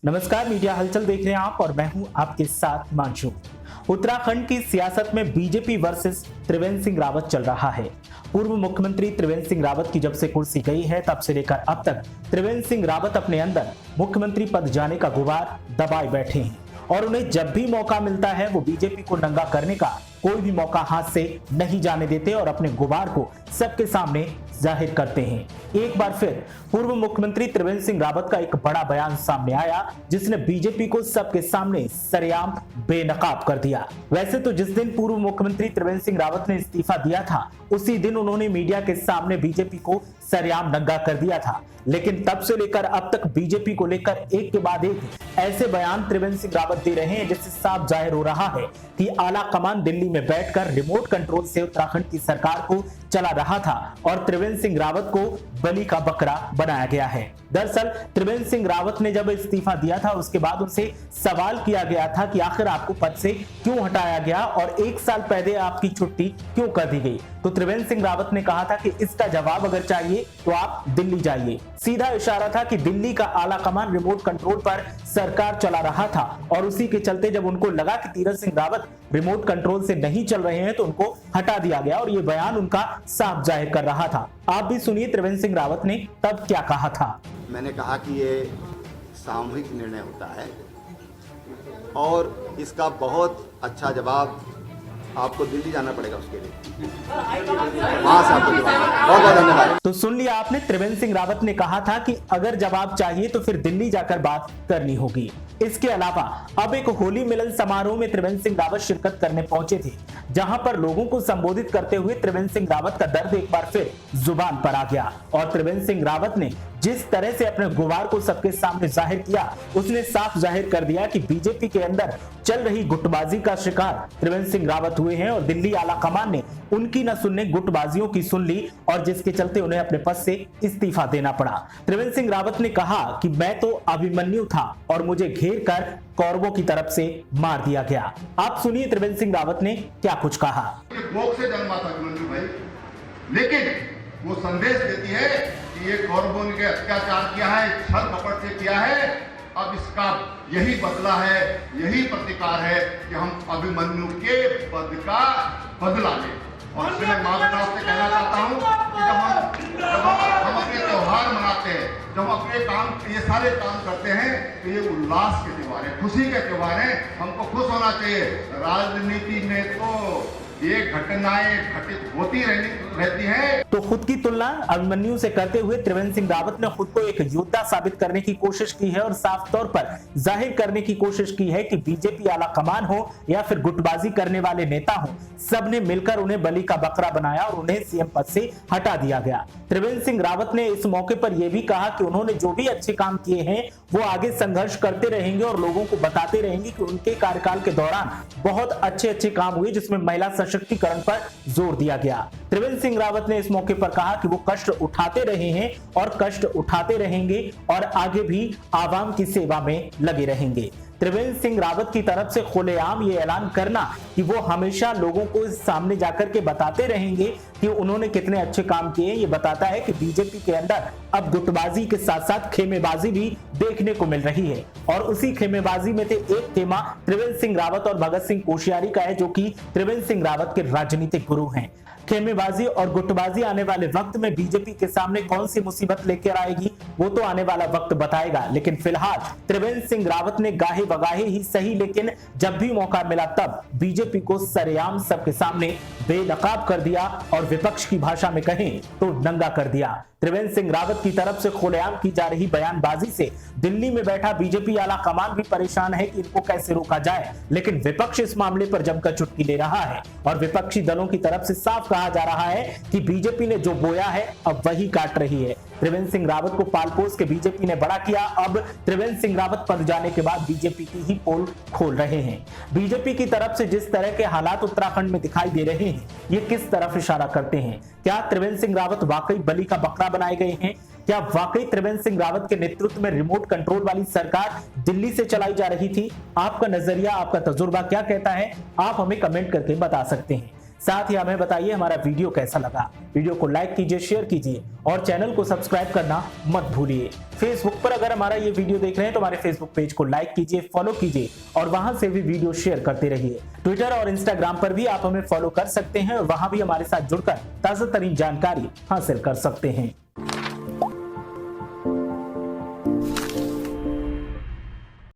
नमस्कार, मीडिया हलचल देख रहे हैं आप और मैं हूं आपके साथ मांशु। उत्तराखंड की सियासत में बीजेपी वर्सेस त्रिवेंद्र सिंह रावत चल रहा है। पूर्व मुख्यमंत्री त्रिवेंद्र सिंह रावत की जब से कुर्सी गई है तब से लेकर अब तक त्रिवेंद्र सिंह रावत अपने अंदर मुख्यमंत्री पद जाने का गुबार दबाए बैठे हैं और उन्हें जब भी मौका मिलता है वो बीजेपी को नंगा करने का कोई भी मौका हाथ से नहीं जाने देते और अपने गुबार को सबके सामने जाहिर करते हैं। एक बार फिर पूर्व मुख्यमंत्री त्रिवेंद्र सिंह रावत का एक बड़ा बयान सामने आया जिसने बीजेपी को सबके सामने सरेआम बेनकाब कर दिया। वैसे तो जिस दिन पूर्व मुख्यमंत्री त्रिवेंद्र सिंह रावत ने इस्तीफा दिया था उसी दिन उन्होंने मीडिया के सामने बीजेपी को सरेआम नंगा कर दिया था, लेकिन तब से लेकर अब तक बीजेपी को लेकर एक के बाद एक ऐसे बयान त्रिवेंद्र सिंह रावत दे रहे हैं जिससे साफ जाहिर हो रहा है कि आला कमान दिल्ली में बैठकर रिमोट कंट्रोल से उत्तराखंड की सरकार को चला रहा था और त्रिवेंद्र सिंह रावत को बलि का बकरा बनाया गया है। दरअसल त्रिवेंद्र सिंह रावत ने जब इस्तीफा दिया था उसके बाद उनसे सवाल किया गया था कि आखिर आपको पद से क्यों हटाया गया और 1 साल पहले आपकी छुट्टी क्यों कर दी गई। तो त्रिवेंद्र सिंह रावत ने कहा था कि इसका जवाब अगर चाहिए तो आप दिल्ली जाइए। सीधा इशारा था कि दिल्ली का आला कमान रिमोट कंट्रोल पर सरकार चला रहा था और उसी के चलते जब उनको लगा कि तीरथ सिंह रावत रिमोट कंट्रोल से नहीं चल रहे हैं तो उनको हटा दिया गया और ये बयान उनका साफ जाहिर कर रहा था। आप भी सुनिए त्रिवेंद्र सिंह रावत ने तब क्या कहा था। मैंने कहा कि ये सामूहिक निर्णय होता है और इसका बहुत अच्छा जवाब आपको दिल्ली जाना पड़ेगा उसके लिए। हाँ साहब, बहुत बहुत धन्यवाद। तो सुन लिया आपने, त्रिवेंद्र सिंह रावत ने कहा था कि अगर जवाब चाहिए तो फिर दिल्ली जाकर बात करनी होगी। इसके अलावा अब एक होली मिलन समारोह में त्रिवेंद्र सिंह रावत शिरकत करने पहुंचे थे, जहां पर लोगों को संबोधित करते हुए त्रिवेंद्र सिंह रावत का दर्द एक बार फिर जुबान पर आ गया और त्रिवेंद्र सिंह रावत ने जिस तरह से अपने गुबार को सबके सामने जाहिर किया उसने साफ जाहिर कर दिया कि बीजेपी के अंदर चल रही गुटबाजी का शिकार त्रिवेंद्र सिंह रावत हुए हैं और दिल्ली आला कमान ने उनकी न सुनने गुटबाजियों की सुन ली और जिसके चलते उन्हें अपने पद से इस्तीफा देना पड़ा। त्रिवेंद्र सिंह रावत ने कहा कि मैं तो अभिमन्यु था और मुझे घेर कर कौरवों की तरफ से मार दिया गया। आप सुनिए त्रिवेंद्र सिंह रावत ने क्या कुछ कहा। कोख से जन्मा था अभिमन्यु भाई, लेकिन वो संदेश देती है कि ये कौरवों ने अत्याचार किया है, छल कपट से किया है, अब इसका यही बदला है, यही प्रतिकार है कि हम अभिमन्यु के पद का बदला लें। और इसलिए मैं माता से कहना चाहता हूँ कि जब हम अपने त्योहार मनाते हैं, जब हम अपने काम ये सारे काम करते हैं तो ये उल्लास के त्योहार है, खुशी के त्योहार है, हमको खुश होना चाहिए। राजनीति में तो ये घटनाएं घटित होती रहती है। तो खुद की तुलना अभिमन्यु से करते हुए त्रिवेंद्र सिंह रावत ने खुद को एक योद्धा साबित करने की कोशिश की है और साफ तौर पर जाहिर करने की कोशिश की है कि बीजेपी आला कमान हो या फिर गुटबाजी करने वाले नेता हो, सबने मिलकर उन्हें बलि का बकरा बनाया और उन्हें सीएम पद से हटा दिया गया। त्रिवेंद्र सिंह रावत ने इस मौके पर यह भी कहा कि उन्होंने जो भी अच्छे काम किए हैं वो आगे संघर्ष करते रहेंगे और लोगों को बताते रहेंगे कि उनके कार्यकाल के दौरान बहुत अच्छे काम हुए जिसमें महिला सशक्तिकरण पर जोर दिया गया। त्रिवेंद्र सिंह रावत ने इस मौके पर कहा कि वो कष्ट उठाते रहे हैं और कष्ट उठाते रहेंगे और आगे भी आवाम की सेवा में लगे रहेंगे। त्रिवेंद्र सिंह रावत की तरफ से खुलेआम ये ऐलान करना कि वो हमेशा लोगों को सामने जाकर के बताते रहेंगे कि उन्होंने कितने अच्छे काम किए, ये बताता है कि बीजेपी के अंदर अब गुटबाजी के साथ साथ खेमेबाजी भी देखने को मिल रही है और उसी खेमेबाजी में से एक खेमा त्रिवेंद्र सिंह रावत और भगत सिंह कोश्यारी का है, जो कि त्रिवेंद्र सिंह रावत के राजनीतिक गुरु हैं। खेमेबाजी और गुटबाजी आने वाले वक्त में बीजेपी के सामने कौन सी मुसीबत लेकर आएगी वो तो आने वाला वक्त बताएगा, लेकिन फिलहाल त्रिवेंद्र सिंह रावत ने गाहे बगाहे ही सही, लेकिन जब भी मौका मिला तब बीजेपी को सरेआम सबके सामने बेनकाब कर दिया और विपक्ष की भाषा में कहें तो नंगा कर दिया। त्रिवेंद्र सिंह रावत की तरफ से खुलेआम की जा रही बयानबाजी से दिल्ली में बैठा बीजेपी आला कमान भी परेशान है कि इनको कैसे रोका जाए, लेकिन विपक्ष इस मामले पर जमकर चुटकी ले रहा है और विपक्षी दलों की तरफ से साफ कहा जा रहा है कि बीजेपी ने जो बोया है अब वही काट रही है। त्रिवेंद्र सिंह रावत को पालपोस के बीजेपी ने बड़ा किया, अब त्रिवेंद्र सिंह रावत पद जाने के बाद बीजेपी की ही पोल खोल रहे हैं। बीजेपी की तरफ से जिस तरह के हालात उत्तराखंड में दिखाई दे रहे हैं ये किस तरफ इशारा करते हैं? क्या त्रिवेंद्र सिंह रावत वाकई बलि का बकरा बनाए गए हैं? क्या वाकई त्रिवेंद्र सिंह रावत के नेतृत्व में रिमोट कंट्रोल वाली सरकार दिल्ली से चलाई जा रही थी? आपका नजरिया, आपका तजुर्बा क्या कहता है? आप हमें कमेंट करके बता सकते हैं। साथ ही हमें बताइए हमारा वीडियो कैसा लगा। वीडियो को लाइक कीजिए, शेयर कीजिए और चैनल को सब्सक्राइब करना मत भूलिए। फेसबुक पर अगर हमारा ये वीडियो देख रहे हैं तो हमारे फेसबुक पेज को लाइक कीजिए, फॉलो कीजिए और वहां से भी वीडियो शेयर करते रहिए। ट्विटर और इंस्टाग्राम पर भी आप हमें फॉलो कर सकते हैं और वहां भी हमारे साथ जुड़कर ताजा तरीन जानकारी हासिल कर सकते हैं।